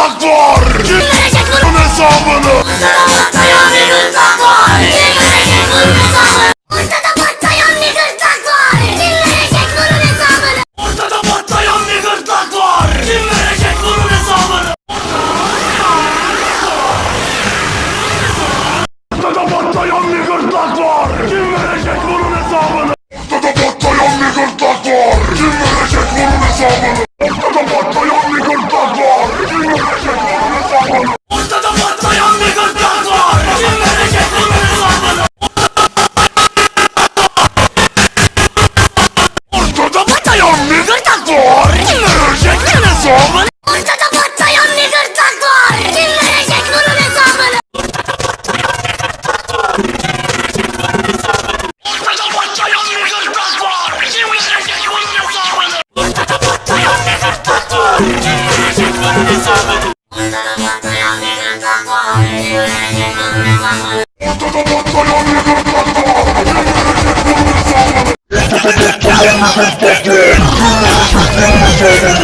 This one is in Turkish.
gırtlak var. Kim verecek bunun hesabını? Ortada patlayan bir gırtlak var. Kim verecek bunun hesabını? Ortada patlayan bir gırtlak var. Kim verecek bunun hesabını? Ortada patlayan bir gırtlak var. Kim verecek bunun hesabını? Ortada patlayan bir gırtlak var. Kim verecek bunun hesabını? Ortada patlayan bir gırtlak var. Kim verecek bunun hesabını? Ortada patlayan bir gırtlak var. Kim verecek bunun hesabını? Ortada patlayan bir gırtlak var. Kim verecek bunun hesabını? Ortada patlayan bir gırtlak var. Kim verecek bunun hesabını? Ortada patlayan bir gırtlak var. Kim verecek bunun hesabını? Ortada patlayan bir gırtlak var. Kim verecek bunun hesabını? Ortada patlayan bir gırtlak var. Kim verecek bunun hesabını? Ortada patlayan bir gırtlak var. Kim verecek bunun hesabını? Ortada patlayan bir gırtlak var. Kim verecek bunun hesabını?